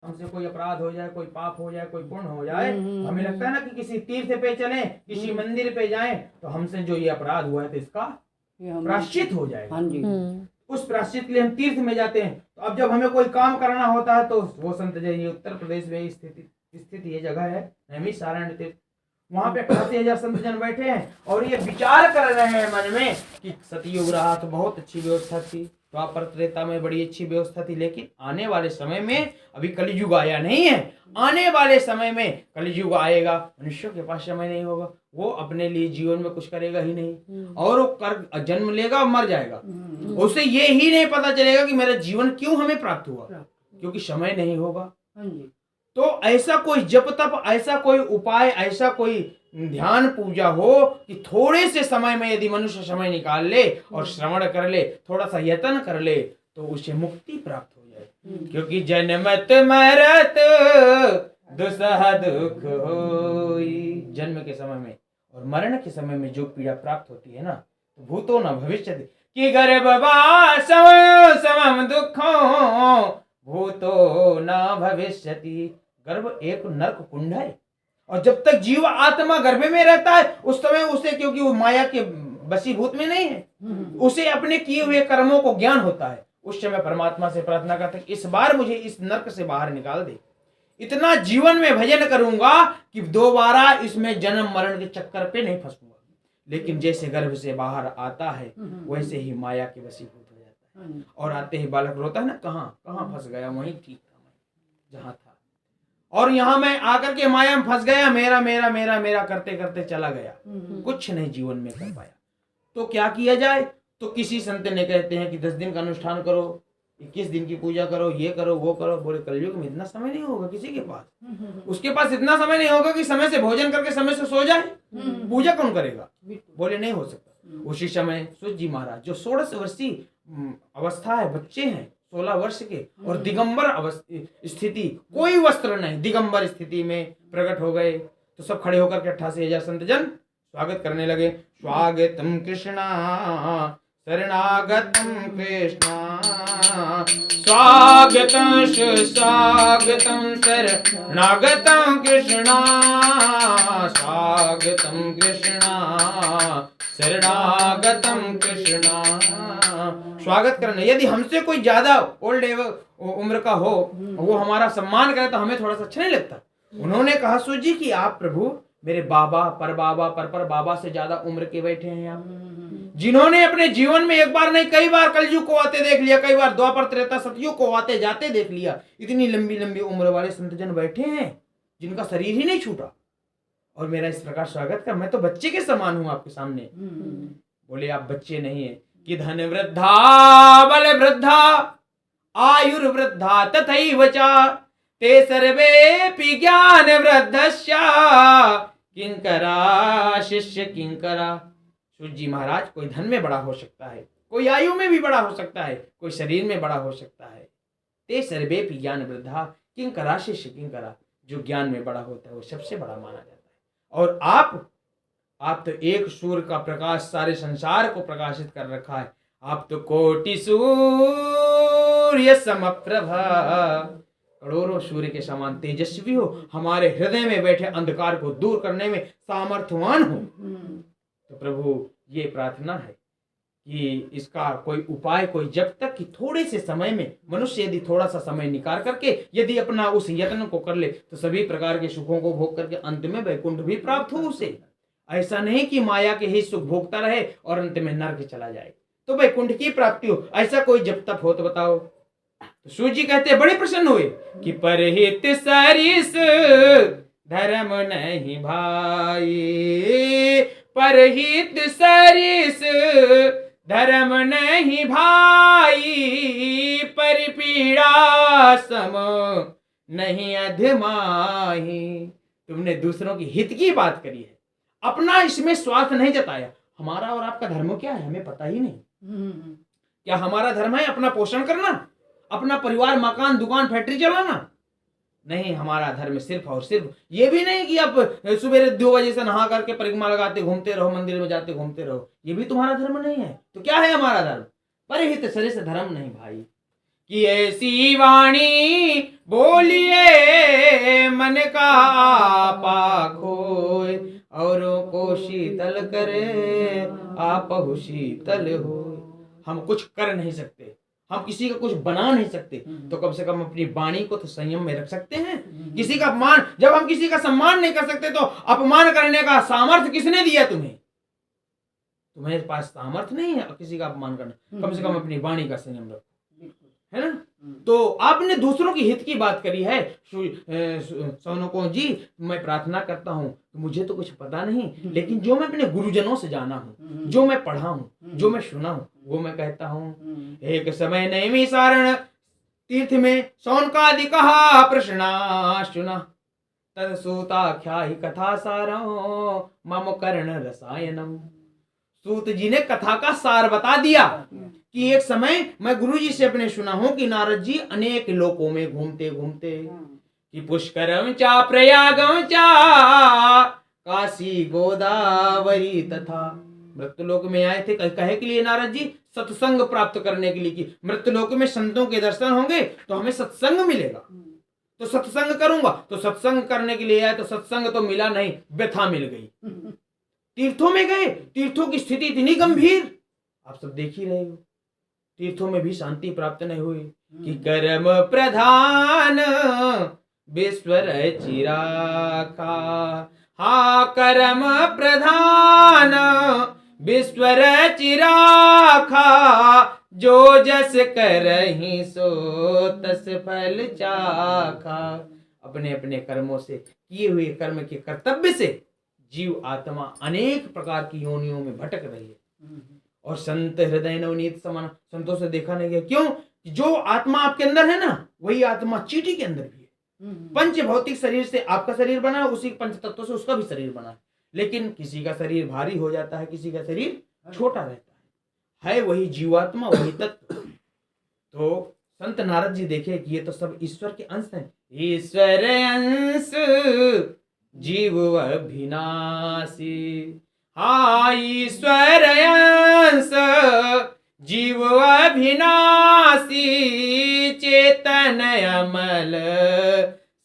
हमसे कोई अपराध हो जाए, कोई पाप हो जाए, कोई पुण्य हो जाए, हमें लगता है ना कि किसी तीर्थ पे चलें, किसी मंदिर पे जाएं, तो हमसे जो ये अपराध हुआ है तो इसका प्रायश्चित हो जाएगा। हाँ जी। उस प्रायश्चित के लिए हम तीर्थ में जाते हैं। तो अब जब हमें कोई काम करना होता है तो वो संत जन, ये उत्तर प्रदेश में स्थित ये जगह है नैमिषारण्य तीर्थ, वहां पे 88,000 संत जन बैठे हैं और ये विचार कर रहे हैं मन में कि सतयुग रहा तो बहुत अच्छी व्यवस्था थी, द्वापर त्रेता में बड़ी अच्छी व्यवस्था थी, लेकिन आने वाले समय में, अभी कलयुग आया नहीं है, आने वाले समय में कलयुग आएगा, मनुष्यों के पास समय नहीं होगा, वो अपने लिए जीवन में कुछ करेगा ही नहीं, और वो कर जन्म लेगा और मर जाएगा, उसे ये ही नहीं पता चलेगा कि मेरा जीवन क्यों हमें प्राप्त हुआ, क्योंकि समय नहीं होगा। तो ऐसा कोई जप तप, ऐसा कोई उपाय, ऐसा कोई ध्यान पूजा हो कि थोड़े से समय में यदि मनुष्य समय निकाल ले और श्रवण कर ले, थोड़ा सा यत्न कर ले, तो उसे मुक्ति प्राप्त हो जाए। क्योंकि जन्मत मरत दुसह दुख होई, जन्म के समय में और मरण के समय में जो पीड़ा प्राप्त होती है ना, तो भूतो न भविष्यति कि गर्भवासं समम दुखों भूतो न भविष्यति। गर्भ एक नरक कुंड है, और जब तक जीव आत्मा गर्भ में रहता है उस समय उसे, क्योंकि वो माया के वशीभूत में नहीं है, उसे अपने किए हुए कर्मों को ज्ञान होता है। उस समय परमात्मा से प्रार्थना करते हैं, इस बार मुझे इस नरक से बाहर निकाल दे, इतना जीवन में भजन करूंगा कि दोबारा इसमें जन्म मरण के चक्कर पे नहीं फंसूंगा। लेकिन जैसे गर्भ से बाहर आता है वैसे ही माया के वशीभूत हो जाता है, और आते ही बालक रोता है ना, कहाँ कहाँ फंस गया, वहीं ठीक था मैं जहां था, और यहां मैं आकर के माया में फंस गया, मेरा मेरा मेरा मेरा करते करते चला गया, कुछ नहीं जीवन में कर पाया। तो क्या किया जाए? तो किसी संत ने कहते हैं कि 10 दिन का अनुष्ठान करो, 21 दिन की पूजा करो, ये करो वो करो। बोले कलयुग में इतना समय नहीं होगा किसी के पास, उसके पास इतना समय नहीं होगा कि समय से भोजन करके समय से सो जाए, पूजा कौन करेगा? बोले नहीं हो सकता। उसी समय सूत जी महाराज जो 16 वर्षीय अवस्था है, बच्चे हैं 16 वर्ष के, और दिगंबर स्थिति, कोई वस्त्र नहीं, दिगंबर स्थिति में प्रकट हो गए। तो सब खड़े होकर के 88,000 संत जन स्वागत करने लगे। स्वागतम कृष्णा शरणागतम कृष्णा, स्वागतम सुस्वागतम शरणागतम कृष्णा, स्वागतम कृष्णा शरणागतम कृष्णा। स्वागत करना, यदि हमसे कोई ज्यादा ओल्ड उम्र का हो, वो हमारा सम्मान करे तो हमें थोड़ा सा अच्छा नहीं लगता। उन्होंने कहा सूत जी कि आप प्रभु मेरे बाबा पर बाबा से ज्यादा उम्र के बैठे हैं आप, जिन्होंने अपने जीवन में एक बार नहीं कई बार कलयुग को आते देख लिया, कई बार द्वापर त्रेता सतयुग को आते जाते देख लिया। इतनी लंबी लंबी उम्र वाले संत जन बैठे हैं जिनका शरीर ही नहीं छूटा, और मेरा इस प्रकार स्वागत कर, मैं तो बच्चे के समान हूं आपके सामने। बोले आप बच्चे नहीं है कि धन वृद्धा बल वृद्धा आयुर्वृद्धा तथैव च ते सर्वेपि ज्ञान वृद्धस्य किंकरा शिष्य किंकरा। सूत जी महाराज, कोई धन में बड़ा हो सकता है, कोई आयु में भी बड़ा हो सकता है, कोई शरीर में बड़ा हो सकता है। ते सर्वेपि ज्ञान वृद्धा किंकरा शिष्य किंकरा, जो ज्ञान में बड़ा होता है वो सबसे बड़ा माना जाता है। और आप तो एक सूर्य का प्रकाश सारे संसार को प्रकाशित कर रखा है। आप तो कोटि सूर्य समप्रभा, करोड़ों सूर्य के समान तेजस्वी हो, हमारे हृदय में बैठे अंधकार को दूर करने में सामर्थ्यवान हो। तो प्रभु ये प्रार्थना है कि इसका कोई उपाय, कोई जब तक कि थोड़े से समय में मनुष्य यदि थोड़ा सा समय निकाल करके यदि अपना उस यत्न को कर ले तो सभी प्रकार के सुखों को भोग करके अंत में वैकुंठ भी प्राप्त हो उसे। ऐसा नहीं कि माया के ही सुख भोगता रहे और अंत में नरक चला जाए, तो वैकुंठ की प्राप्ति हो। ऐसा कोई जब तक हो तो बताओ। तो सूत जी कहते बड़े प्रसन्न हुए कि परहित सरिस धर्म नहीं भाई, परहित सरिस धर्म नहीं भाई, परिपीड़ा सम नहीं अधमाही। तुमने दूसरों की हित की बात करी है, अपना इसमें स्वार्थ नहीं जताया। हमारा और आपका धर्म क्या है हमें पता ही नहीं। क्या हमारा धर्म है अपना पोषण करना, अपना परिवार मकान दुकान फैक्ट्री चलाना? नहीं, हमारा धर्म सिर्फ और सिर्फ ये भी नहीं कि आप सुबह 2 बजे से नहा करके परिक्रमा लगाते घूमते रहो, मंदिर में जाते घूमते रहो, ये भी तुम्हारा धर्म नहीं है। तो क्या है हमारा धर्म? परहित सरिस धर्म नहीं भाई, कि ऐसी वाणी बोलिए मन का आपा खोए, औरों को शीतल करे आपहु शीतल हो। हम कुछ कर नहीं सकते, हम किसी का कुछ बना नहीं सकते, तो कम से कम अपनी वाणी को तो संयम में रख सकते हैं। किसी का अपमान, जब हम किसी का सम्मान नहीं कर सकते तो अपमान करने का सामर्थ्य किसने दिया तुम्हें? तुम्हारे पास सामर्थ्य नहीं है किसी का अपमान करना, कम से कम अपनी वाणी का संयम रखो, है ना। तो आपने दूसरों की हित की बात करी है। सोनकों जी, मैं प्रार्थना करता हूँ, मुझे तो कुछ पता नहीं, लेकिन जो मैं अपने गुरुजनों से जाना हूँ, जो मैं पढ़ा हूँ, जो मैं सुना हूँ, वो मैं कहता हूँ। एक समय नैमी सारण तीर्थ में सौनकादि कहा प्रश्ना सुना, तद सूताख्या ही कथा सारो मम कर्ण रसायनम। सूत जी ने कथा का सार बता दिया कि एक समय मैं गुरु जी से अपने सुना हूं कि नारद जी अनेक लोकों में घूमते घूमते कि पुष्करम चा प्रयागम चा काशी गोदावरी तथा मृत्युलोक में आए थे। कहे के लिए नारद जी? सत्संग प्राप्त करने के लिए कि मृत्युलोक में संतों के दर्शन होंगे तो हमें सत्संग मिलेगा, तो सत्संग करूंगा। तो सत्संग करने के लिए आए तो सत्संग तो मिला नहीं, व्यथा मिल गई। तीर्थों में गए, तीर्थों की स्थिति इतनी गंभीर, आप सब देख ही रहे हो, तीर्थों में भी शांति प्राप्त नहीं हुई कि कर्म प्रधान विश्वर चिराखा। हा कर्म प्रधान विश्वर चिराखा, जो जस करहि सो तस फल चाखा। अपने अपने कर्मों से, किए हुए कर्म के कर्तव्य से जीव आत्मा अनेक प्रकार की योनियों में भटक रही है। और संत हृदय नवनीत समान, संतों से देखा नहीं गया। क्यों? जो आत्मा आपके अंदर है ना, वही आत्मा चींटी के अंदर भी है। पंच भौतिक शरीर से आपका शरीर बना, उसी पंच तत्वों से उसका भी शरीर बना है, लेकिन किसी का शरीर भारी हो जाता है, किसी का शरीर छोटा रहता है वही जीवात्मा, वही तत्व। तो संत नारद जी देखे कि ये तो सब ईश्वर के अंश हैं। ईश्वर अंश जीव अभिनाशी, हा ईश्वर अंश जीव अभिनाशी, चेतन अमल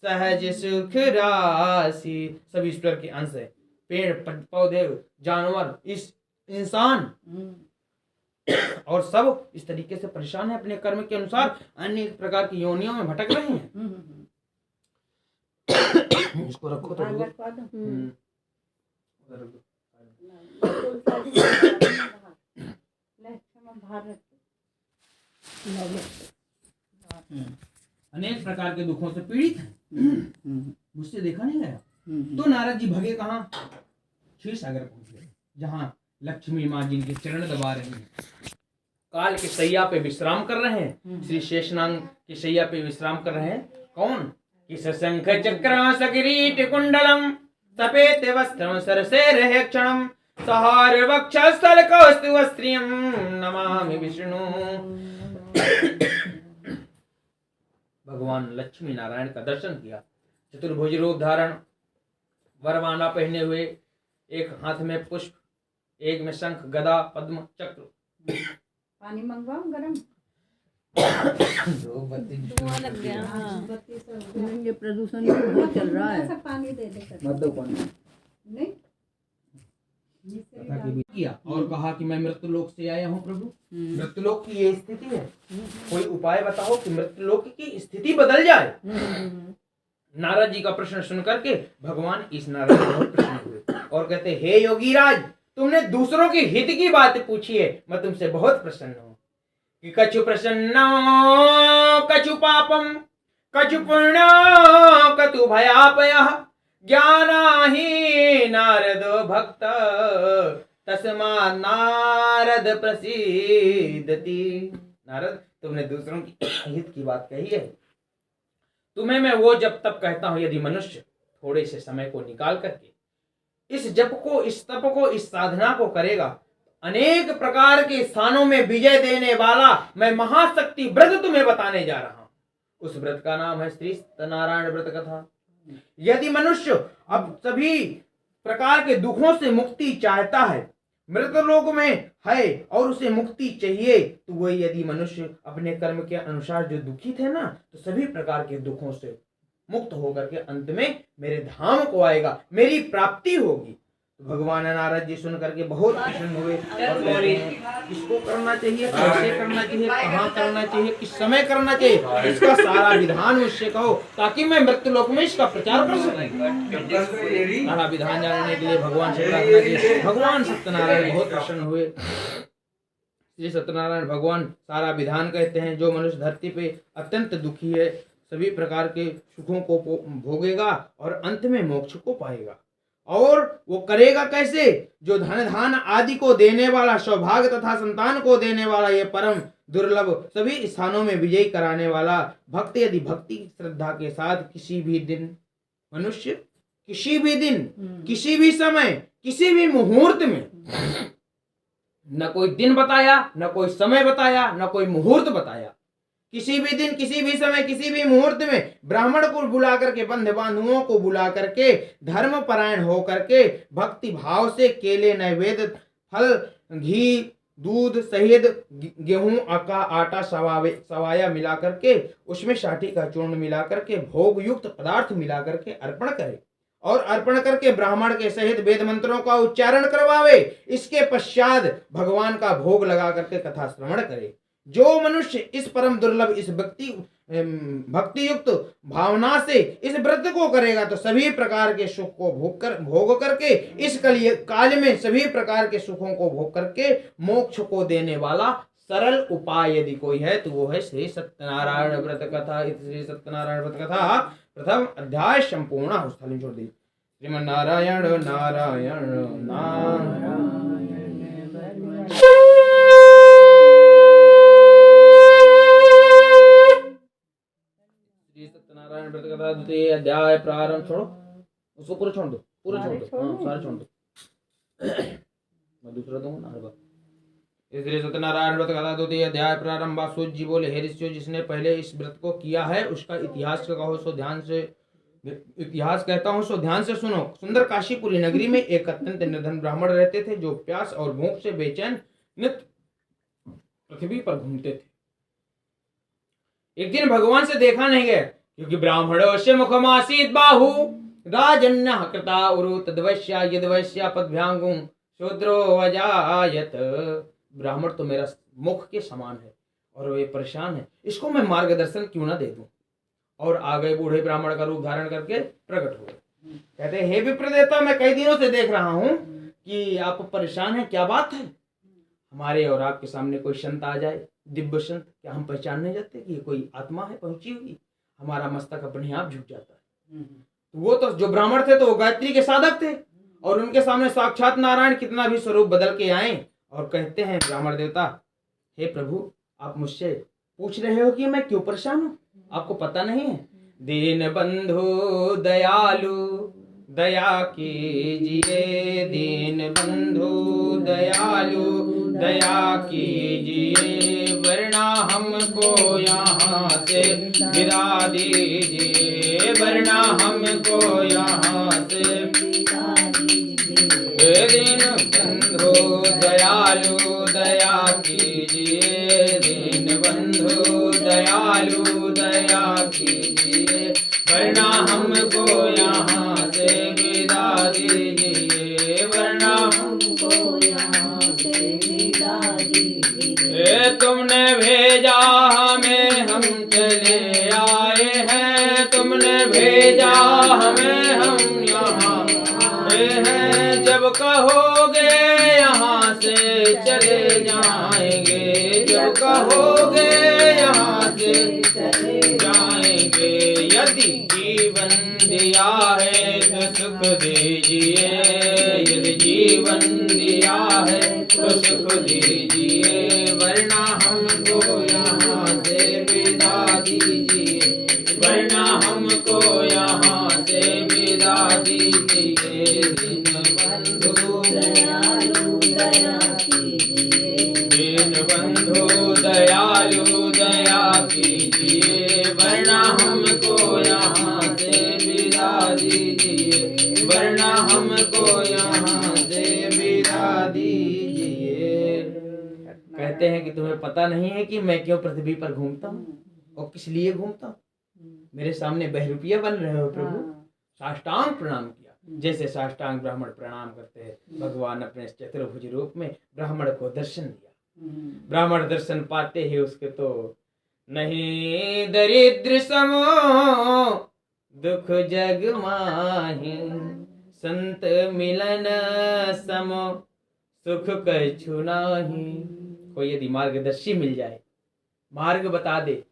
सहज सुख राशि। सब ईश्वर के अंश है, पेड़ पौधे जानवर इस इंसान और सब इस तरीके से परेशान है, अपने कर्म के अनुसार अनेक प्रकार की योनियों में भटक रहे हैं। इसको रखो तो अनेक प्रकार के दुखों से पीड़ित है। मुझसे देखा नहीं गया। तो नारद जी भगे कहाँ? क्षीर सागर पहुंचे, जहाँ लक्ष्मी माँ जिनके चरण दबा रही हैं, काल के शैया पे विश्राम कर रहे हैं, श्री शेषनाग की शैया पे विश्राम कर रहे हैं। कौन? कि सशंख चक्र सकिरीट कुंडलम सपेत वस्त्रम सरसेर क्षणम सहार वक्षस्थल कौस्तुभ स्त्रियम नमामि विष्णु। भगवान लक्ष्मी नारायण का दर्शन किया, चतुर्भुज रूप धारण, वरमाला पहने हुए, एक हाथ में पुष्प, एक में शंख गदा पद्म चक्र। पानी मंगवाऊं गरम? धुआं लग गया। हाँ, ये प्रदूषण बहुत चल रहा है। सब पानी दे दे नहीं किया और कहा कि मैं मृत्युलोक से आया हूँ प्रभु, मृत्युलोक की ये स्थिति है, कोई उपाय बताओ कि मृत्युलोक की स्थिति बदल जाए। नारद जी का प्रश्न सुन करके भगवान इस नारद बहुत प्रसन्न हुए और कहते, हे योगीराज, तुमने दूसरों की हित की बात पूछी है, मैं तुमसे बहुत प्रसन्न हूँ। कि कछु प्रसन्नो कछु पापम कछु पुण्यो कछु भयापयः, ज्ञानाहि नारद भक्त तस्मा नारद प्रसीदति। नारद, तुमने दूसरों की हित की बात कही है, तुम्हें मैं वो जब तब कहता हूं, यदि मनुष्य थोड़े से समय को निकाल करके इस जप को, इस तप को, इस साधना को करेगा, अनेक प्रकार के स्थानों में विजय देने वाला मैं महाशक्ति व्रत तुम्हें बताने जा रहा हूं। उस व्रत का नाम है श्री सत्यनारायण व्रत कथा। यदि मनुष्य अब सभी प्रकार के दुखों से मुक्ति चाहता है मृतलोक में है और उसे मुक्ति चाहिए, तो वही यदि मनुष्य अपने कर्म के अनुसार जो दुखी थे ना, तो सभी प्रकार के दुखों से मुक्त होकर के अंत में मेरे धाम को आएगा, मेरी प्राप्ति होगी। तो भगवान नारद जी सुन करके बहुत प्रसन्न हुए और बोले किसको करना चाहिए, कैसे करना चाहिए, कहाँ करना चाहिए, किस समय करना चाहिए, इसका सारा विधान मुझसे कहो ताकि मैं मृत्युलोक में इसका प्रचार कर सकूं। सारा विधान जानने के लिए भगवान से प्रार्थना की। भगवान सत्यनारायण बहुत प्रसन्न हुए। श्री सत्यनारायण भगवान सारा विधान कहते हैं। जो मनुष्य धरती पे अत्यंत दुखी है, सभी प्रकार के सुखों को भोगेगा और अंत में मोक्ष को पाएगा। और वो करेगा कैसे? जो धन धान आदि को देने वाला, सौभाग्य तथा संतान को देने वाला, ये परम दुर्लभ सभी स्थानों में विजयी कराने वाला भक्त यदि भक्ति श्रद्धा के साथ किसी भी दिन मनुष्य, किसी भी दिन, किसी भी समय, किसी भी मुहूर्त में, न कोई दिन बताया, न कोई समय बताया, न कोई मुहूर्त बताया, किसी भी दिन, किसी भी समय, किसी भी मुहूर्त में ब्राह्मण को बुला करके, बंधु बांधुओं को बुला करके, धर्म परायण हो करके भक्ति भाव से केले, नैवेद्य, फल, घी, दूध सहित गेहूं का आटा सवाया मिला करके, उसमें साठी का चूर्ण मिला करके, भोग युक्त पदार्थ मिला करके अर्पण करे और अर्पण करके ब्राह्मण के सहित वेद मंत्रों का उच्चारण करवावे। इसके पश्चात भगवान का भोग लगा करके कथा श्रवण करे। जो मनुष्य इस परम दुर्लभ इस भक्ति युक्त भावना से इस व्रत को करेगा, तो सभी प्रकार के सुख को भोग करके, इस काल में सभी प्रकार के सुखों को भोग करके मोक्ष को देने वाला सरल उपाय यदि कोई है तो वो है श्री सत्यनारायण व्रत कथा। श्री सत्यनारायण व्रत कथा प्रथम अध्याय संपूर्ण। स्थली छोड़ दी। श्रीमन नारायण नारायण नारायण। सत्यनारायण व्रत कथा द्वितीय अध्याय प्रारंभ। छोड़ो उसको पूरा छोड़ दो, पूरा छोड़ दो, हाँ सारे छोड़ दो। मैं दूसरा दूंगा ना। श्री सत्यनारायण व्रत कथा द्वितीय अध्याय प्रारंभ। सूत जी बोले, हे ऋषियों, जिसने पहले इस व्रत को किया है उसका इतिहास कहो सो ध्यान से, इतिहास कहता हूँ सो ध्यान से सुनो। सुंदर काशीपुरी नगरी में एक अत्यंत निर्धन ब्राह्मण रहते थे, जो प्यास और भूख से बेचैन नित्य पृथ्वी पर घूमते थे। एक दिन भगवान से देखा नहीं गया, क्योंकि ब्राह्मणों से मुखमासीत बाहु राजन्य कृता उरु तद्वश्या यद्वश्या पदभ्यांगुं शूद्रो वजायत। ब्राह्मण तो मेरा मुख के समान है और वे परेशान है, इसको मैं मार्गदर्शन क्यों ना दे दूं। और आ गए बूढ़े ब्राह्मण का रूप धारण करके प्रकट हुए। कहते, हे विप्रदेवता, मैं कई दिनों से देख रहा हूं कि आप परेशान हैं, क्या बात है? हमारे और आपके सामने कोई संत आ जाए, दिव्य संत, क्या हम पहचान नहीं जाते कि ये कोई आत्मा है पहुंची हुई? हमारा मस्तक अपने आप झुक जाता है। वो तो जो ब्राह्मण थे तो वो गायत्री के साधक थे और उनके सामने साक्षात नारायण कितना भी स्वरूप बदल के आए और कहते हैं, ब्राह्मण देवता, हे प्रभु, आप मुझसे पूछ रहे हो कि मैं क्यों परेशान हूँ? आपको पता नहीं है? दीन बंधु दयालु दया कीजिए, दीन बंधु दयालु दया कीजिए, वरना हमको यहाँ से विदा दीजिए, वरना हमको यहाँ से विदा दीजिए। दीन बंधु दयालु दया कीजिए, दीन बंधु दयालु दया कीजिए, वरना हमको यहाँ से विदा दीजिए, वरना हमको यहाँ से विदा दीजिए। तुमने भेजा हमें, हम चले आए हैं, तुमने भेजा हमें, हम यहाँ आए हैं। जब कहोगे यहाँ से चले जाएंगे, जब कहोगे यहाँ से चले जाएंगे। यदि जीवन दिया है तो सुख दीजिए, यदि जीवन दिया है तो सुख दीजिए, वरना हमको यहाँ से विदा दीजिए, वरना हमको यहाँ से विदा दीजिए। दीन बंधु दयालु दया कीजिए, दीन बंधु दयालु दया कीजिए, वरना हमको यहाँ से विदा दीजिए, वरना हमको यहाँ से विदा दीजिए। कहते हैं कि तुम्हें पता नहीं है कि मैं क्यों पृथ्वी पर घूमता हूँ और किस लिए घूमता हूँ। मेरे सामने बहरूपिया बन रहे हो प्रभु। साष्टांग प्रणाम किया, जैसे साष्टांग ब्राह्मण प्रणाम करते हैं। भगवान अपने चतुर्भुज रूप में ब्राह्मण को दर्शन दिया। ब्राह्मण दर्शन पाते ही उसके तो नहीं दरिद्र समो दुख जग माहि, संत मिलन समो सुख कछु नाही। कोई यदि मार्गदर्शी मिल जाए, मार्ग बता दे,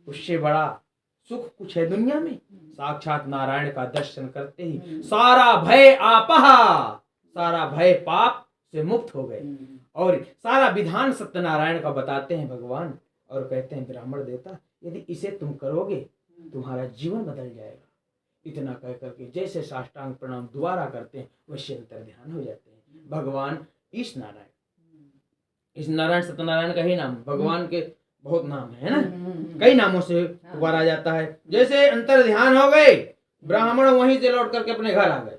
उससे बड़ा सुख कुछ है दुनिया में। साक्षात नारायण का दर्शन करते ही सारा भय आपहा, सारा भय पाप से मुक्त हो गए और सारा विधान सत्यनारायण का बताते हैं भगवान और कहते हैं ब्राह्मण देवता यदि इसे तुम करोगे तुम्हारा जीवन बदल जाएगा। इतना कह करके जैसे साष्टांग प्रणाम दोबारा करते हैं वैसे अंतर ध्यान हो जाते हैं। भगवान ईश नारायण, इस नारायण सत्यनारायण का ही नाम, भगवान के बहुत नाम है ना, कई नामों से पुकारा जाता है। जैसे अंतर ध्यान हो गए, ब्राह्मण वहीं से लौट करके अपने घर आ गए।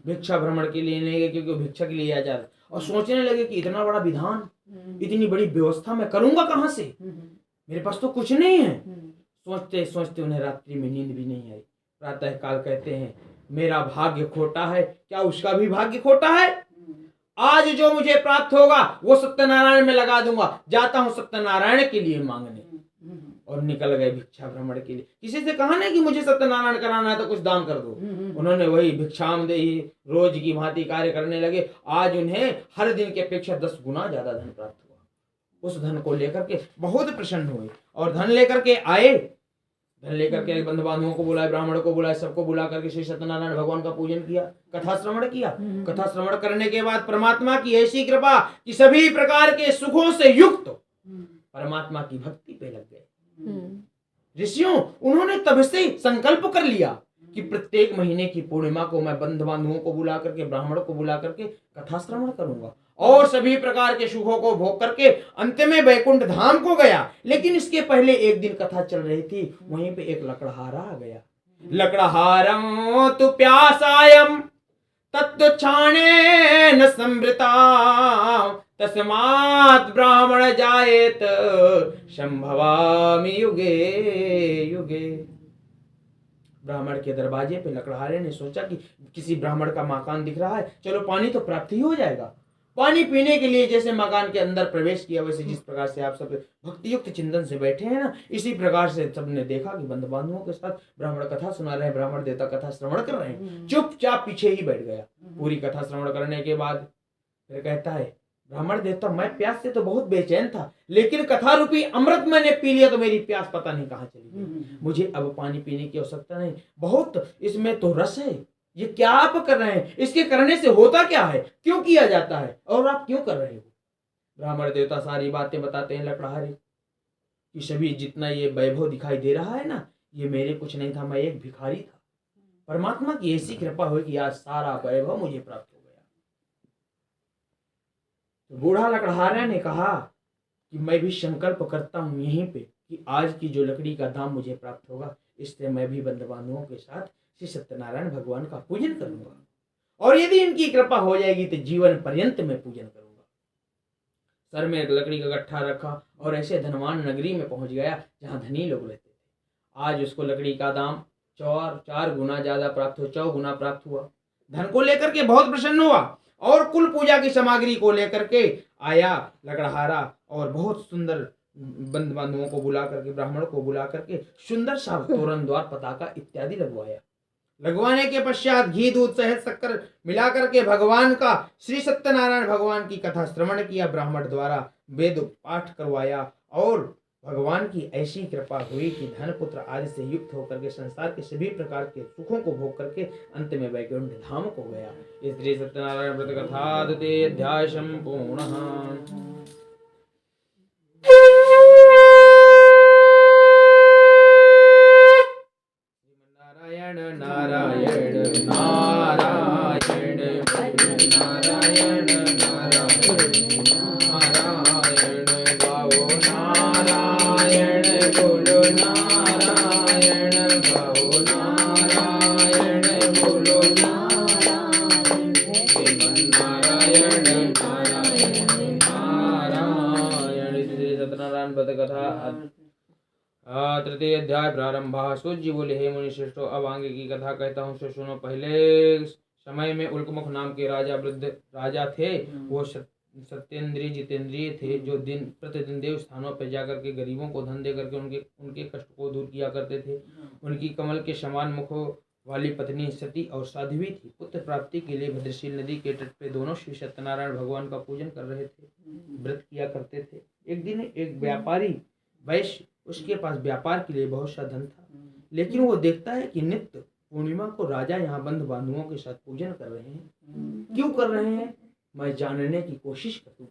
भिक्षा भ्रमण के लिए नहीं गए क्योंकि भिक्षा के लिए आ जा रहे और सोचने लगे कि इतना बड़ा विधान, इतनी बड़ी व्यवस्था मैं करूंगा कहाँ से, मेरे पास तो कुछ नहीं है। सोचते सोचते उन्हें रात्रि में नींद भी नहीं आई। प्रातः काल कहते हैं मेरा भाग्य खोटा है, क्या उसका भी भाग्य खोटा है? आज जो मुझे प्राप्त होगा वो सत्यनारायण में लगा दूंगा, जाता हूं सत्यनारायण के लिए मांगने। और निकल गए भिक्षा भ्रमण के लिए। किसी से कहा नहीं कि मुझे सत्यनारायण कराना है तो कुछ दान कर दो। उन्होंने वही भिक्षाम दे ही रोज की भांति कार्य करने लगे। आज उन्हें हर दिन की अपेक्षा 10 गुना ज्यादा धन प्राप्त हुआ। उस धन को लेकर के बहुत प्रसन्न हुए और धन लेकर के आए। धन लेकर के बंधु बांधुओं को बुलाए, ब्राह्मण को बुलाए, सबको बुला करके श्री सत्यनारायण भगवान का पूजन किया, कथा श्रवण किया। कथा श्रवण करने के बाद परमात्मा की ऐसी कृपा कि सभी प्रकार के सुखों से युक्त परमात्मा की भक्ति पे लग गए। ऋषियों उन्होंने तब से संकल्प कर लिया कि प्रत्येक महीने की पूर्णिमा को मैं बंधु बांधुओं को बुला करके, ब्राह्मण को बुला करके कथा श्रवण करूंगा और सभी प्रकार के सुखों को भोग करके अंत में वैकुंठ धाम को गया। लेकिन इसके पहले एक दिन कथा चल रही थी, वहीं पे एक लकड़हारा आ गया। लकड़हारम तु प्यासायम तत्व छाणे न समृता तस्मात् ब्राह्मण जायेत संभवामि युगे युगे। ब्राह्मण के दरवाजे पे लकड़हारे ने सोचा कि किसी ब्राह्मण का मकान दिख रहा है, चलो पानी तो प्राप्त ही हो जाएगा। पानी पीने के लिए जैसे मकान के अंदर प्रवेश किया, वैसे जिस प्रकार से आप सब भक्ति युक्त चिंतन से बैठे हैं ना, इसी प्रकार से सबने देखा कि बंधु बांधुओं के साथ ब्राह्मण कथा सुना रहे हैं, ब्राह्मण देवता कथा श्रवण कर रहे हैं। चुपचाप पीछे ही बैठ गया। पूरी कथा श्रवण करने के बाद फिर कहता है ब्राह्मण देवता मैं प्यास से तो बहुत बेचैन था, लेकिन कथा रूपी अमृत मैंने पी लिया तो मेरी प्यास पता नहीं कहाँ चली गई। मुझे अब पानी पीने की आवश्यकता नहीं, बहुत इसमें तो रस है। ये क्या आप कर रहे हैं, इसके करने से होता क्या है, क्यों किया जाता है और आप क्यों कर रहे हो? ब्राह्मण देवता सारी बातें बताते हैं लकड़हारे कि सभी जितना ये वैभव दिखाई दे रहा है ना, ये मेरे कुछ नहीं था, मैं एक भिखारी था। परमात्मा की ऐसी कृपा हुई कि आज सारा वैभव मुझे प्राप्त हो गया। तो बूढ़ा लकड़हारा ने कहा कि मैं भी संकल्प करता हूं यहीं पे कि आज की जो लकड़ी का दाम मुझे प्राप्त होगा, इससे मैं भी बंधु बांधुओं के साथ श्री सत्यनारायण भगवान का पूजन करूंगा और यदि इनकी कृपा हो जाएगी तो जीवन पर्यंत मैं पूजन करूंगा। सर में एक लकड़ी का गट्ठा रखा और ऐसे धनवान नगरी में पहुंच गया जहां धनी लोग रहते थे। आज उसको लकड़ी का दाम 4 गुना ज्यादा प्राप्त हुआ, 4 गुना प्राप्त हुआ। धन को लेकर के बहुत प्रसन्न हुआ और कुल पूजा की सामग्री को लेकर के आया लकड़हारा और बहुत सुंदर बंधु बांधुओं को बुला करके, ब्राह्मण को बुला करके सुंदर सा तोरण द्वार पताका इत्यादि लगवाया। लगवाने के पश्चात घी दूध शहद शक्कर मिला करके भगवान का, श्री सत्यनारायण भगवान की कथा श्रवण किया, ब्राह्मण द्वारा वेद पाठ करवाया और भगवान की ऐसी कृपा हुई कि धन पुत्र आदि से युक्त होकर के संसार के सभी प्रकार के सुखों को भोग करके अंत में वैकुंठ धाम को गया। इस श्री सत्यनारायण व्रत कथा द्वितीय अध्याय संपूर्णः। नारायण नारायण नारायण नारायण नारायण गाओ नारायण बोलो नारायण गाओ नारायण बोलो नारायण नारायण नारायण तृतीय अध्याय प्रारंभ। सूत जी बोले, हे मुनि श्रेष्ठो, अब आगे की कथा कहता हूँ, सो सुनो। पहले समय में उल्कमुख नाम के राजा, वृद्ध राजा थे। वो सत्येंद्रिय जितेंद्रिय थे, जो प्रतिदिन देव स्थानों पर जाकर के गरीबों को धन दे करके उनके कष्ट को दूर किया करते थे। उनकी कमल के समान मुखों वाली पत्नी सती और साध्वी थी। पुत्र प्राप्ति के लिए भद्रशील नदी के तट पे दोनों श्री सत्यनारायण भगवान का पूजन कर रहे थे, व्रत किया करते थे। एक दिन एक व्यापारी वैश्य, उसके पास व्यापार के लिए बहुत सा धन था, लेकिन वो देखता है कि नित्य पूर्णिमा को राजा यहाँ बंधु बांधुओं के साथ पूजन कर रहे हैं। क्यों कर रहे हैं, मैं जानने की कोशिश करूं।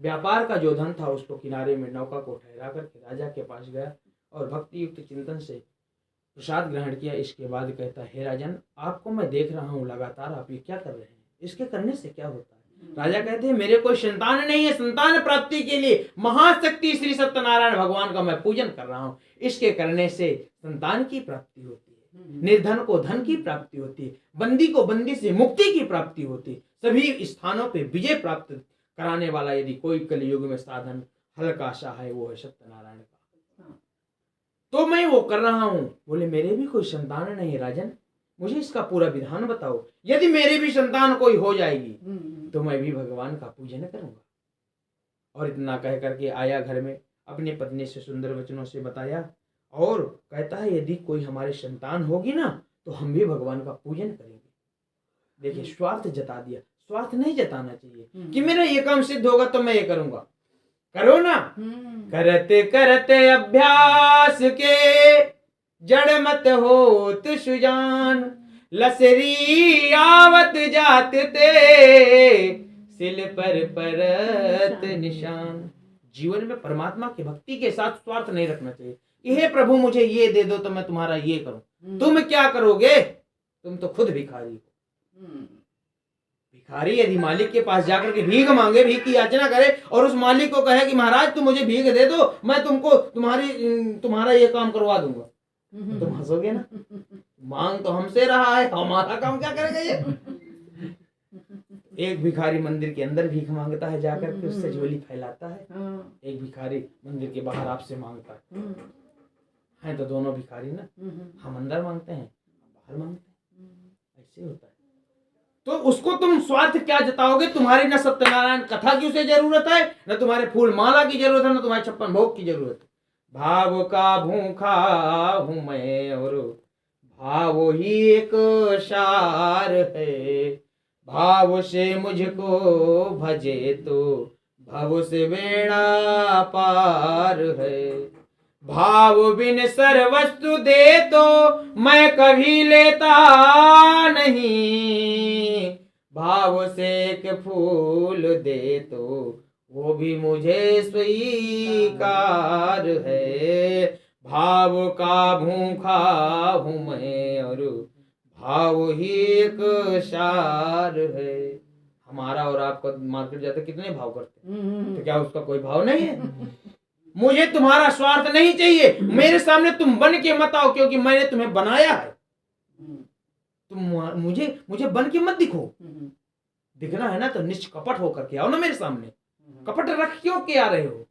व्यापार का जो धन था उसको किनारे में नौका को ठहरा करके राजा के पास गया और भक्ति युक्त चिंतन से प्रसाद ग्रहण किया। इसके बाद कहता, हे राजन, आपको मैं देख रहा हूँ लगातार, आप ये क्या कर रहे हैं, इसके करने से क्या होता है? राजा कहते हैं, मेरे कोई संतान नहीं है, संतान प्राप्ति के लिए महाशक्ति श्री सत्यनारायण भगवान का मैं पूजन कर रहा हूँ। इसके करने से संतान की प्राप्ति होती है, निर्धन को धन की प्राप्ति होती है, बंदी को बंदी से मुक्ति की प्राप्ति होती है। सभी स्थानों पे विजय प्राप्त कराने वाला यदि कोई कलयुग में साधन हल्का सा है, वो है सत्यनारायण का। तो मैं वो कर रहा हूं। बोले, मेरे भी कोई संतान नहीं है राजन, मुझे इसका पूरा विधान बताओ। यदि मेरे भी संतान कोई हो जाएगी तो मैं भी भगवान का पूजन करूंगा। और इतना कह करके आया घर में, अपनी पत्नी से सुंदर वचनों से बताया और कहता है, यदि कोई हमारे संतान होगी ना तो हम भी भगवान का पूजन करेंगे। देखिए, स्वार्थ जता दिया। स्वार्थ नहीं जताना चाहिए कि मेरा ये काम सिद्ध होगा तो मैं ये करूंगा। करो ना। करते करते अभ्यास के जड़ मत हो तु सुजान, लसरी आवत जात ते सिल पर परत निशान। जीवन में परमात्मा की भक्ति के साथ स्वार्थ नहीं रखना चाहिए कि हे प्रभु मुझे ये दे दो तो मैं तुम्हारा ये करूं। तुम क्या करोगे, तुम तो खुद भिखारी हो। भिखारी यदि मालिक के पास जाकर के भीख मांगे, भीख की याचना करे और उस मालिक को कहे कि महाराज तुम मुझे भीख दे दो, मैं तुमको तुम्हारा ये काम करवा दूंगा, तुम हंसोगे ना। मांग तो हमसे रहा है, हमारा काम क्या करेगा ये। एक भिखारी मंदिर के अंदर भीख मांगता है, जाकर के उससे झोली फैलाता है। एक भिखारी मंदिर के बाहर आपसे मांगता है तो दोनों भिखारी ना, हम अंदर मांगते हैं, बाहर मांगते हैं, ऐसे होता है। तो उसको तुम स्वार्थ क्या जताओगे। तुम्हारी न सत्यनारायण कथा की उसे जरूरत है, न तुम्हारे फूल माला की जरूरत है, न तुम्हारे 56 भोग की जरूरत है। भाव का भूखा हूं मैं और भाव ही एक सार है, भाव से मुझको भजे तो भव से बेड़ा पार है। भाव बिन सर्वस्तु दे तो मैं कभी लेता नहीं, भाव से एक फूल दे तो वो भी मुझे स्वीकार है। भाव का भूखा हूं मैं और भाव ही एक सार है। हमारा और आपका मार्केट जाते कितने भाव करते, तो क्या उसका कोई भाव नहीं है। मुझे तुम्हारा स्वार्थ नहीं चाहिए। मेरे सामने तुम बन के मत आओ, क्योंकि मैंने तुम्हें बनाया है। तुम मुझे बन के मत दिखो। दिखना है ना तो निष्कपट होकर के आओ ना मेरे सामने। कपट रख क्यों के आ रहे हो,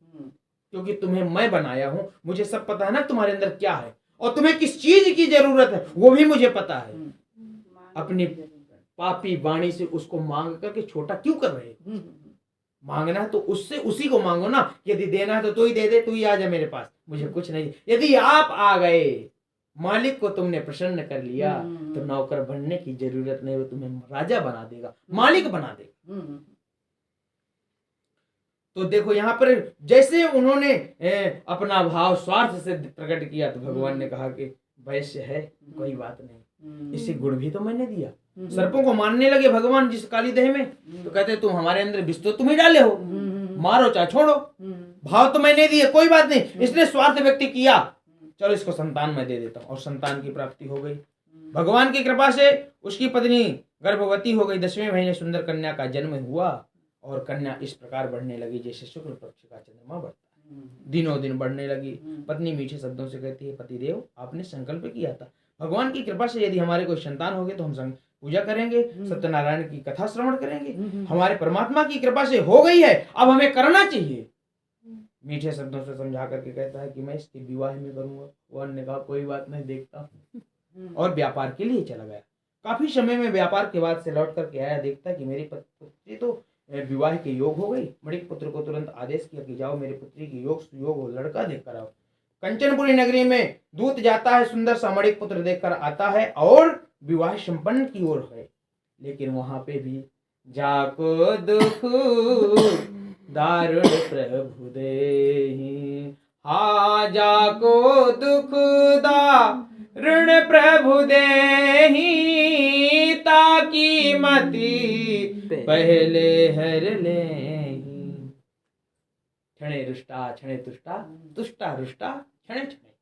क्योंकि तुम्हें मैं बनाया हूं। मुझे सब पता है ना तुम्हारे अंदर क्या है और तुम्हें किस चीज की जरूरत है, वो भी मुझे पता है। अपनी पापी वाणी से उसको मांग करके छोटा क्यों कर रहे हो। मांगना है तो उससे उसी को मांगो ना। यदि देना है तो तू ही दे दे, तू ही आ जा मेरे पास, मुझे कुछ नहीं। यदि आप आ गए, मालिक को तुमने प्रसन्न कर लिया, तो नौकर बनने की जरूरत नहीं, वो तुम्हें राजा बना देगा, मालिक बना देगा। तो देखो यहाँ पर जैसे उन्होंने अपना भाव स्वार्थ से प्रकट किया, तो भगवान ने कहा कि वैश्य है कोई बात नहीं, इसे गुण भी तो मैंने दिया। सर्पों को मारने लगे भगवान जिस काली देह में, तो कहते तुम हमारे अंदर विष तो तुम ही डाले हो, मारो चाहे छोड़ो, भाव तो मैंने दिए, कोई बात नहीं। इसने स्वार्थ व्यक्त किया, चलो इसको संतान मैं दे देता हूँ, और संतान की प्राप्ति हो गई। भगवान की कृपा से उसकी पत्नी गर्भवती हो गई। 10वें महीने सुंदर कन्या का जन्म हुआ, और कन्या इस प्रकार बढ़ने लगी जैसे शुक्ल पक्ष का चंद्रमा बढ़ता है, दिनों दिन बढ़ने लगी। पत्नी मीठे शब्दों से कहती है, पतिदेव आपने संकल्प किया था, भगवान की कृपा से यदि हमारे कोई संतान होगे तो हम पूजा करेंगे, सत्यनारायण की कथा श्रवण करेंगे। हमारे परमात्मा की कृपा से हो गई है, अब हमें करना चाहिए। मीठे शब्दों से समझा करके कहता है कि मैं इसके विवाह में करूंगा। भगवान ने कहा कोई बात नहीं, देखता हूं। और व्यापार के लिए चला गया। काफी समय में व्यापार के बाद से लौट करके आया, देखता कि मेरी पुत्री तो विवाह के योग हो गई। मणिक पुत्र को तुरंत आदेश किया कि जाओ मेरी पुत्री की योग सुयोग हो, लड़का देखकर आओ। कंचनपुरी नगरी में दूत जाता है, सुंदर सा मणिक पुत्र देखकर आता है और विवाह संपन्न की ओर है। लेकिन वहां पे भी जाको दुख दारुण प्रभु देहि, हा जाको दुख दारुण प्रभु देहि, ताकि मति पहले हर लेहि। क्षणे रुष्टा क्षणे तुष्टा, तुष्टा रुष्टा क्षणे क्षणे।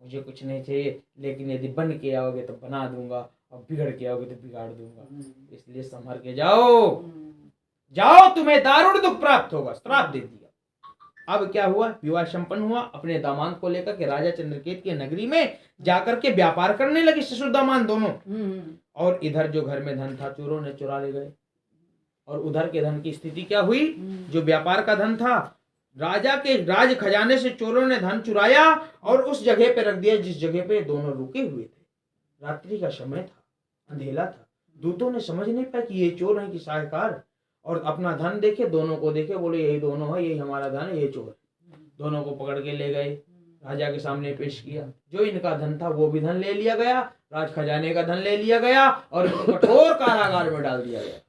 मुझे कुछ नहीं चाहिए, लेकिन यदि बन के आओगे तो बना दूंगा, और बिगड़ के आओगे तो बिगाड़ दूंगा। इसलिए संभल के जाओ, जाओ तुम्हें दारुण दुख प्राप्त होगा। श्राप दे दिया। अब क्या हुआ, विवाह संपन्न हुआ। अपने दामाद को लेकर के राजा चंद्रकेत की नगरी में जाकर के व्यापार करने लगे, ससुर दामाद दोनों। और इधर जो घर में धन था चोरों ने चुरा ले गए। और उधर के धन की स्थिति क्या हुई, जो व्यापार का धन था, राजा के राज खजाने से चोरों ने धन चुराया और उस जगह पे रख दिया जिस जगह पे दोनों रुके हुए थे। रात्रि का समय था, अंधेला था। दूतों ने समझ नहीं पाया कि ये चोर है कि साहूकार। और अपना धन देखे, दोनों को देखे, बोले यही दोनों है, यही हमारा धन है, ये चोर है। दोनों को पकड़ के ले गए, राजा के सामने पेश किया। जो इनका धन था वो भी धन ले लिया गया, राज खजाने का धन ले लिया गया और इनको कठोर कारागार में डाल दिया गया।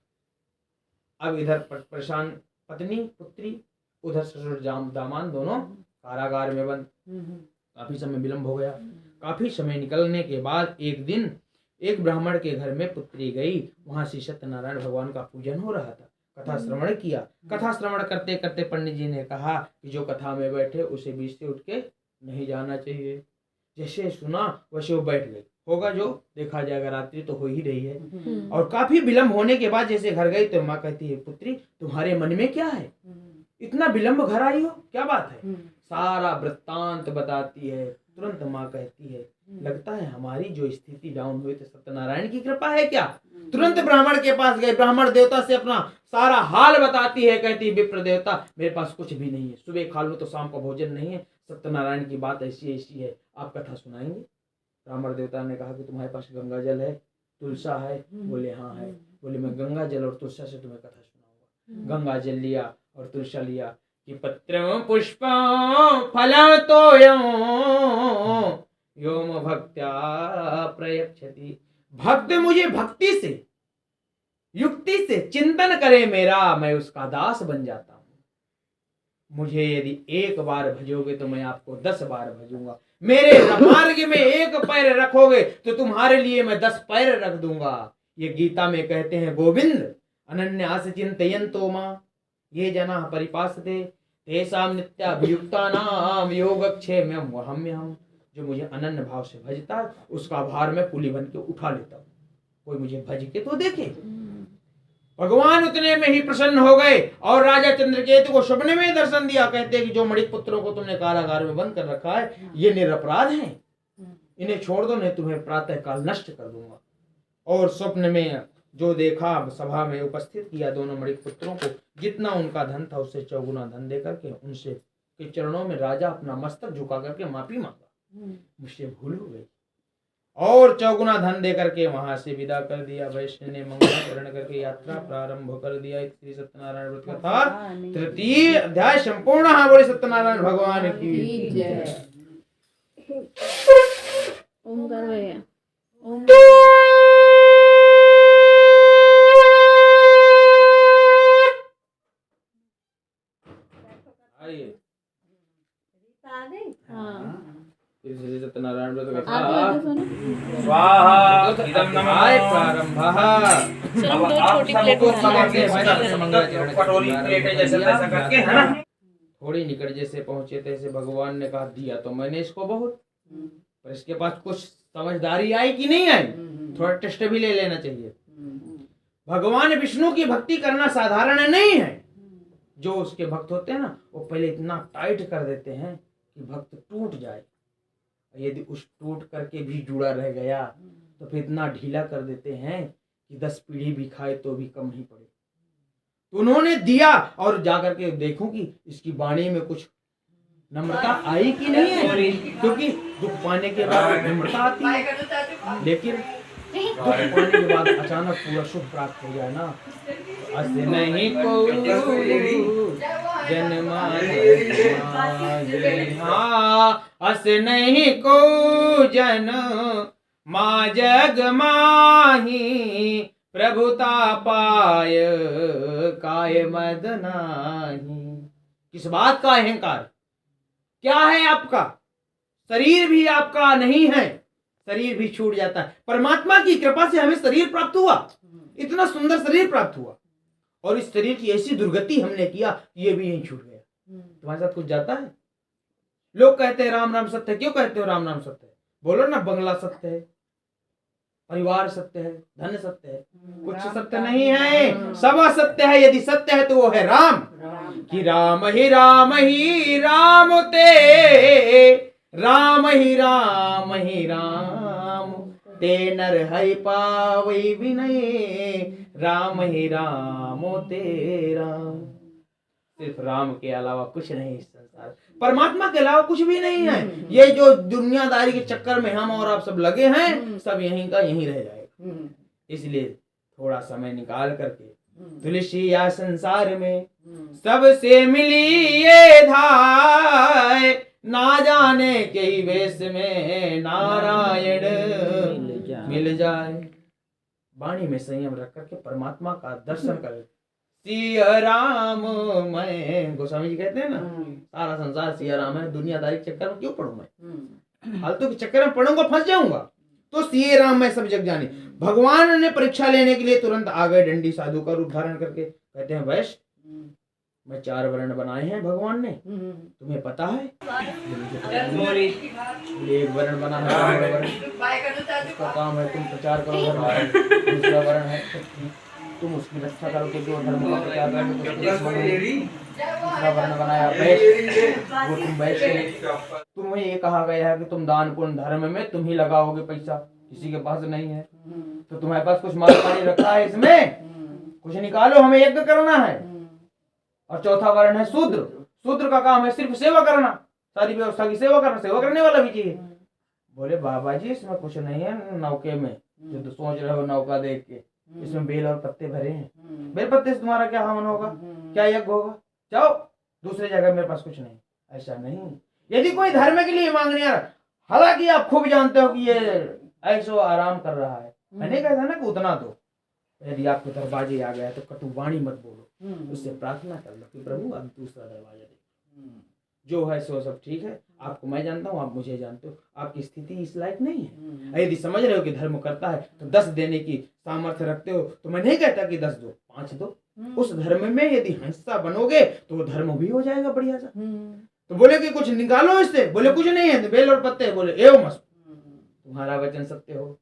अब इधर परेशान पत्नी पुत्री, उधर ससुर दामाद दोनों कारागार में बंद। काफी समय विलंब हो गया। काफी समय निकलने के बाद एक दिन एक ब्राह्मण के घर में पुत्री गई। वहां श्री सत्यनारायण भगवान का पूजन हो रहा था। कथा श्रवण किया। कथा श्रवण करते करते पंडित जी ने कहा कि जो कथा में बैठे उसे बीच से उठ के नहीं जाना चाहिए। जैसे सुना वैसे वो बैठ गई। होगा जो देखा जाएगा, रात्रि तो हो ही रही है। और काफी विलंब होने के बाद जैसे घर गई तो माँ कहती है, पुत्री तुम्हारे मन में क्या है, इतना विलंब घर आई हो, क्या बात है। सारा वृत्तांत बताती है। तुरंत माँ कहती है, लगता है हमारी जो स्थिति डाउन हुई तो सत्यनारायण की कृपा है क्या। तुरंत ब्राह्मण के पास गए। ब्राह्मण देवता से अपना सारा हाल बताती है। कहती है, विप्र देवता मेरे पास कुछ भी नहीं है, सुबह खा लूं तो शाम का भोजन नहीं है, सत्यनारायण की बात ऐसी ऐसी है, आप कथा सुनाएंगे। ब्राह्मण देवता ने कहा कि तुम्हारे पास गंगा जल है, तुलसा है। बोले हाँ है। बोले मैं गंगा जल और तुलसा से तुम्हें कथा सुनाऊंगा। गंगा जल लिया और तुलसा लिया कि पत्रं पुष्पं फलं तोयं योम भक्त्या प्रयच्छति। भक्त मुझे भक्ति से युक्ति से चिंतन करे मेरा, मैं उसका दास बन जाता हूं। मुझे यदि एक बार भजोगे तो मैं आपको 10 बार भजूंगा। मेरे मार्ग में एक पैर रखोगे तो तुम्हारे लिए मैं 10 पैर रख दूंगा। ये गीता में कहते हैं, गोविंद अनन्यास चिंतयन्तो मां ये जना परिपासते तेषां नित्याभियुक्तानां योगक्षेमं वहम्यहम्। जो मुझे अनन्य भाव से भजता है उसका भार मैं पुली बन के उठा लेता हूँ। कोई मुझे भज के तो देखे। भगवान उतने में ही प्रसन्न हो गए और राजा चंद्रकेतु को सपने में दर्शन दिया। कहते हैं कि जो मणिक पुत्रों को तुमने कारागार में बंद कर रखा है ये निरपराध हैं, इन्हें छोड़ दो, नहीं तुम्हें प्रातः काल नष्ट कर दूंगा। और स्वप्न में जो देखा, सभा में उपस्थित किया दोनों मणिक पुत्रों को। जितना उनका धन था उससे 4 गुना धन दे करके उनसे के चरणों में राजा अपना मस्तक झुका करके माफी मांगा, मुझसे भूल हो गई। और 4 गुना धन दे करके वहां से विदा कर दिया। वैश्य ने मंगलाचरण करके यात्रा प्रारंभ कर दिया। श्री सत्यनारायण व्रत कथा 3य अध्याय संपूर्ण। बोले सत्यनारायण भगवान की जय। ओम कर भैया। ओम आइए। हाँ श्री सत्यनारायण व्रत कथा आप स्वाहा इदं नमः प्रारंभः। चलो दो छोटी प्लेट कटोरी प्लेट जैसे ऐसा करके है ना। थोड़ी निकट जैसे पहुंचे तैसे भगवान ने कहा, दिया तो मैंने इसको बहुत, पर इसके पास कुछ समझदारी आई कि नहीं आई, थोड़ा टेस्ट भी ले लेना चाहिए। भगवान विष्णु की भक्ति करना साधारण नहीं है। जो उसके भक्त होते हैं ना, वो पहले इतना टाइट कर देते हैं कि भक्त टूट जाए। यदि उस टूट करके भी जुड़ा रह गया तो फिर इतना ढीला कर देते हैं कि 10 पीढ़ी भी खाए तो भी कम ही पड़े। तो उन्होंने दिया और जाकर के देखूं कि इसकी वाणी में कुछ नम्रता आई कि नहीं आई? क्योंकि दुख पाने के बाद नम्रता आती है, लेकिन दुख पाने के बाद अचानक पूरा सुख प्राप्त हो जाए ना, अस नहीं को जन्मा अस नहीं को जन मा जग माही प्रभुता पाय काय मद नाही। किस बात का अहंकार? क्या है आपका? शरीर भी आपका नहीं है, शरीर भी छूट जाता है। परमात्मा की कृपा से हमें शरीर प्राप्त हुआ, इतना सुंदर शरीर प्राप्त हुआ, और इस शरीर की ऐसी दुर्गति हमने किया, ये भी यहीं छूट गया। तुम्हारे साथ कुछ जाता है? लोग कहते हैं राम राम सत्य है। क्यों कहते हो राम राम सत्य है? बोलो ना, बंगला सत्य है, परिवार सत्य है, धन सत्य है, कुछ सत्य नहीं है, सब असत्य है। यदि सत्य है तो वो है राम, कि राम ही राम ही राम ते, राम ही राम ही राम ते नर है पावई विनय, राम ही राम ते राम। सिर्फ राम के अलावा कुछ नहीं इस संसार, परमात्मा के अलावा कुछ भी नहीं है। ये जो दुनियादारी के चक्कर में हम और आप सब लगे हैं, सब यहीं का यहीं रह जाएगा। इसलिए थोड़ा समय निकाल करके तुलसी या संसार में सबसे मिली ये धाय, ना जाने के ही वेश में नारायण मिल जाए। वाणी में संयम रख करके परमात्मा का दर्शन कर। सिया राम मैं, गोस्वामी जी कहते हैं ना, सारा संसार सिया राम है, दुनियादारी के चक्कर में क्यों पढ़ूं मैं? फालतू के चक्कर में पढ़ूंगा फंस जाऊंगा। तो सिया राम मैं सब जग जाने। भगवान ने परीक्षा लेने के लिए तुरंत आ गए, डंडी साधु का रूप धारण करके। कहते हैं वैश्य, मैं 4 वर्ण बनाए हैं भगवान ने, तुम्हें पता है? एक वर्ण बना है, उसका काम है तुम प्रचार करो धर्म का। दूसरा वर्ण है तुम उसकी रक्षा करो कि जो धर्म का प्रचार करेंगे। तीसरा वर्ण बनाया वैश्य, वो तुम वैश्य। तुम्हें ये कहा गया है कि तुम दान पुण्य धर्म में तुम ही लगाओगे पैसा, किसी के पास नहीं है। तो तुम्हारे पास कुछ माल पानी रखा है, इसमें कुछ निकालो, हमें यज्ञ करना है। और चौथा वर्ण है शूद्र। शूद्र का काम है सिर्फ सेवा करना, सारी व्यवस्था की सेवा करना, सेवा करने वाला भी चाहिए। बोले बाबा जी इसमें कुछ नहीं है, नौके में जो तो सोच रहे हो नौका देख के, इसमें बेल और पत्ते भरे हैं, बेल पत्ते से तुम्हारा क्या हवन होगा, क्या यज्ञ होगा? जाओ दूसरी जगह, मेरे पास कुछ नहीं। ऐसा नहीं, यदि कोई धर्म के लिए मांगने आ रहा, हालांकि आप खूब जानते हो कि ये ऐसो आराम कर रहा है, मैंने कहा था ना कि उतना दो। यदि आपको दरवाजे आ गया तो कटु वाणी मत बोलो, उससे प्रार्थना कर लो कि प्रभु आप दूसरा दरवाजा दे। जो है सो सब ठीक है, आपको मैं जानता हूँ, आप मुझे जानते हो, आपकी स्थिति इस लायक नहीं है। यदि समझ रहे हो कि धर्म करता है तो 10 देने की सामर्थ्य रखते हो, तो मैं नहीं कहता कि 10 दो, 5 दो। उस धर्म में यदि हिस्सा बनोगे तो वो धर्म भी हो जाएगा बढ़िया सा। तो बोले कि कुछ निकालो इससे, बोले कुछ नहीं है, बेल और पत्ते। बोले एवं मस्त, तुम्हारा वचन सत्य हो।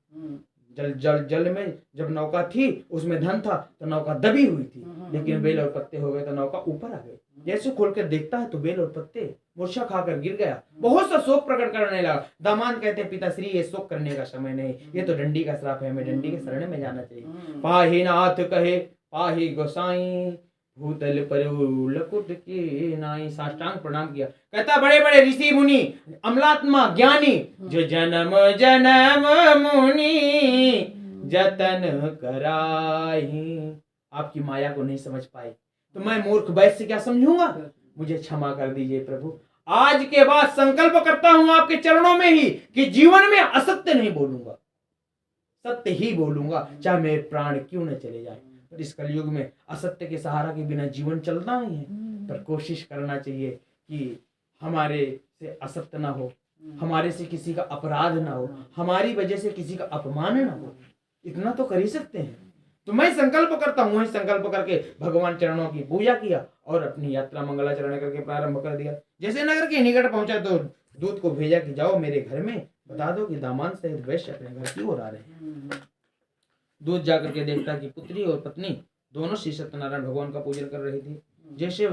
जल में जब नौका थी उसमें धन था तो नौका दबी हुई थी, लेकिन बेल और पत्ते हो गए तो नौका ऊपर आ गई। जैसे खोलकर देखता है तो बेल और पत्ते, मूर्छा खाकर गिर गया, बहुत सा शोक प्रकट करने लगा। दामान कहते हैं पिताश्री ये शोक करने का समय नहीं, ये तो डंडी का श्राप है, हमें डंडी के शरण में जाना चाहिए। पाही नाथ कहे पाही गोसाई, भूतल पर लकुट की नाई। साष्टांग प्रणाम किया। कहता बड़े बड़े ऋषि मुनि, अमलात्मा ज्ञानी, जो जन्म जन्म मुनि जतन कराही, आपकी माया को नहीं समझ पाए तो मैं मूर्ख वैश्य से क्या समझूंगा? मुझे क्षमा कर दीजिए प्रभु। आज के बाद संकल्प करता हूं आपके चरणों में ही कि जीवन में असत्य नहीं बोलूंगा, सत्य ही बोलूंगा, चाहे मेरे प्राण क्यों न चले जाए। पर इस कलयुग में असत्य के सहारा के बिना जीवन चलता नहीं है। पर कोशिश करना चाहिए कि हमारे से असत्य ना हो, हमारे से किसी का अपराध ना हो, हमारी वजह से किसी का अपमान ना हो, इतना तो कर ही सकते हैं। तो मैं संकल्प करता हूँ, संकल्प करके भगवान चरणों की पूजा किया और अपनी यात्रा मंगलाचरण करके प्रारंभ कर दिया। जैसे नगर के निकट पहुंचा तो दूत को भेजा कि जाओ मेरे घर में बता दो कि दामान सहित वैश्य अपने घर की ओर आ रहे हैं। दूत जाकर के देखता कि पुत्री और पत्नी दोनों श्री सत्यनारायण भगवान का पूजन कर रही थी। जैसे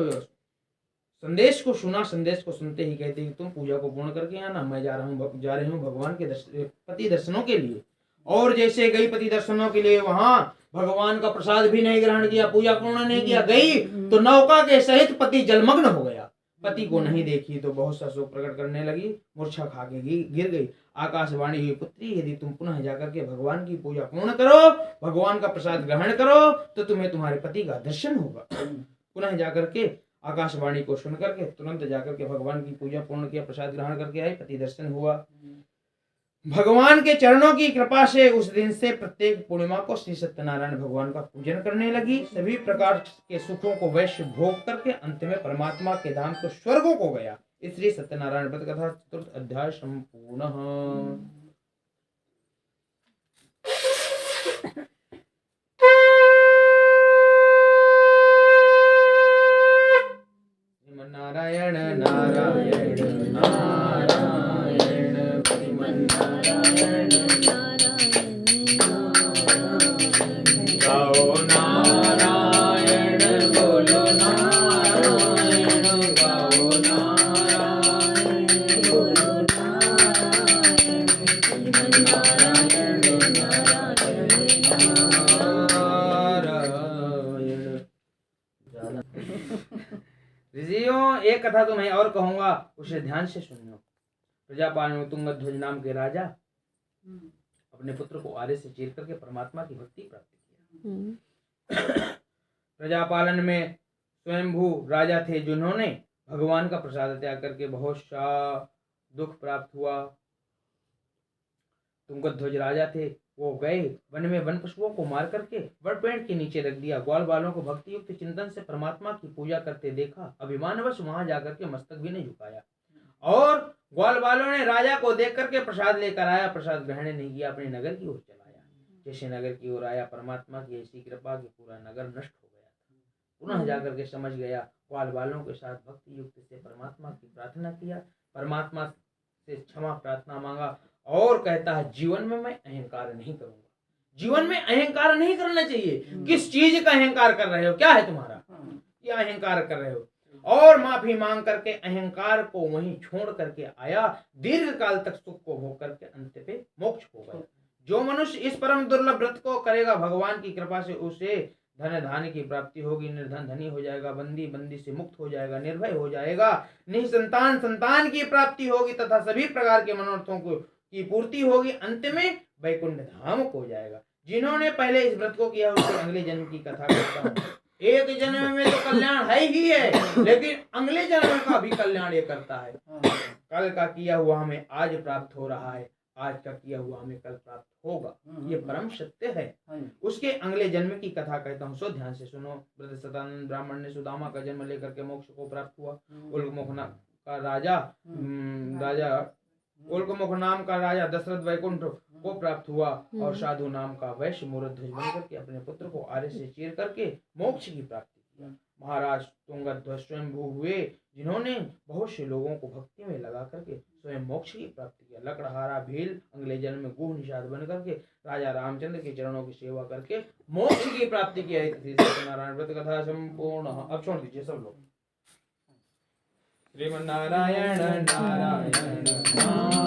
संदेश को सुना, संदेश को सुनते ही कहते कि तुम पूजा को पूर्ण करके आना, मैं जा रही हूँ भगवान के पति दर्शनों के लिए। और जैसे गई पति दर्शनों के लिए, वहां भगवान का प्रसाद भी नहीं ग्रहण किया, पूजा पूर्ण नहीं किया, गई तो नौका के सहित पति जलमग्न हो गया। पति को नहीं देखी तो बहुत सा शोक प्रकट करने लगी, मूर्छा खा के गिर गई। आकाशवाणी हुई, पुत्री यदि तुम पुनः जाकर के भगवान की पूजा पूर्ण करो, भगवान का प्रसाद ग्रहण करो तो तुम्हें तुम्हारे पति का दर्शन होगा। पुनः जाकर के आकाशवाणी को सुन करके तुरंत जाकर के भगवान की पूजा पूर्ण किया, प्रसाद ग्रहण करके आई, पति दर्शन हुआ। भगवान के चरणों की कृपा से उस दिन से प्रत्येक पूर्णिमा को श्री सत्यनारायण भगवान का पूजन करने लगी। सभी प्रकार के सुखों को वैश्य भोग करके अंत में परमात्मा के धाम को स्वर्गों को गया। इस श्री सत्यनारायण व्रत कथा चतुर्थ अध्याय संपूर्ण। नारायण नारायण नारायण श्रीमन्नारायण गाओ नारायण बोलो नारायण गाओ नारायण बोलो नारायण श्रीमन्नारायण नारायण। ऋषियों, एक कथा तो मैं और कहूंगा, उसे ध्यान से सुनियो। प्रजापाल में तुंगध्वज नाम के राजा अपने पुत्र को आरे से चीर करके परमात्मा की भक्ति प्राप्त किया। प्रजापालन में स्वयंभू राजा थे जिन्होंने भगवान का प्रसाद त्याग करके बहुत सा दुख प्राप्त हुआ। तुंगध्वज राजा थे, वो गए वन में वन पशुओं को मार करके वड़ पेड़ के नीचे रख दिया। ग्वाल बालों को भक्ति युक्त चिंतन से परमात्मा की पूजा करते देखा। अभिमानवश वहां जाकर के मस्तक भी नहीं झुकाया और ग्वाल बालों ने राजा को देख करके प्रसाद लेकर आया, प्रसाद ग्रहण नहीं किया, अपने नगर की ओर चलाया। जैसे नगर की ओर आया, परमात्मा की ऐसी कृपा कि पूरा नगर नष्ट हो गया था। पुनः जाकर के समझ गया, ग्वाल बालों के साथ भक्ति युक्त से परमात्मा की प्रार्थना किया, परमात्मा से क्षमा प्रार्थना मांगा और कहता है जीवन में मैं अहंकार नहीं करूंगा। जीवन में अहंकार नहीं करना चाहिए। किस चीज का अहंकार कर रहे हो, क्या है तुम्हारा, क्या अहंकार कर रहे हो? और माफी मांग करके अहंकार को वहीं छोड़ करके आया। दीर्घ काल तक सुख को भोग करके अंत पे मोक्ष हो गया। जो मनुष्य इस परम दुर्लभ व्रत को करेगा, भगवान की कृपा से उसे धन धान्य की प्राप्ति होगी, निर्धन धनी हो जाएगा, बंदी बंदी से मुक्त हो जाएगा, निर्भय हो जाएगा, निसंतान संतान की प्राप्ति होगी तथा सभी प्रकार के मनोरथों को की पूर्ति होगी। अंत में वैकुंठ धाम हो जाएगा। जिन्होंने पहले इस व्रत को किया उसके अगले जन्म की कथा करता हूँ। एक जन्म में तो कल्याण है ही है, लेकिन अगले जन्म का भी कल्याण ये करता है। कल का किया हुआ हमें आज प्राप्त हो रहा है, आज का किया हुआ हमें कल प्राप्त होगा, ये परम सत्य है। उसके अगले जन्म की कथा कहता हूँ, सो ध्यान से सुनो। व्रत सतानंद ब्राह्मण ने सुदामा का जन्म लेकर के मोक्ष को प्राप्त हुआ। उल्कमुख का उल्कमुख नाम का राजा दशरथ वैकुंठ को प्राप्त हुआ और साधु नाम का वैश्य मूर्धध्वज बनकर के अपने पुत्र को आरे से चीर करके मोक्ष की प्राप्ति किया। महाराज तुंगध्वज स्वयंभू हुए जिन्होंने बहुत से लोगों को भक्ति में लगा करके स्वयं मोक्ष की प्राप्ति किया। लकड़हारा भील अगले जन्म में गुह निषाद बन करके राजा रामचंद्र के चरणों की सेवा करके मोक्ष की प्राप्ति किया। सत्यनारायण व्रत कथा संपूर्ण। अब छोड़ दीजिए सब लोग। श्रीमन्नारायण नारायण नारायण।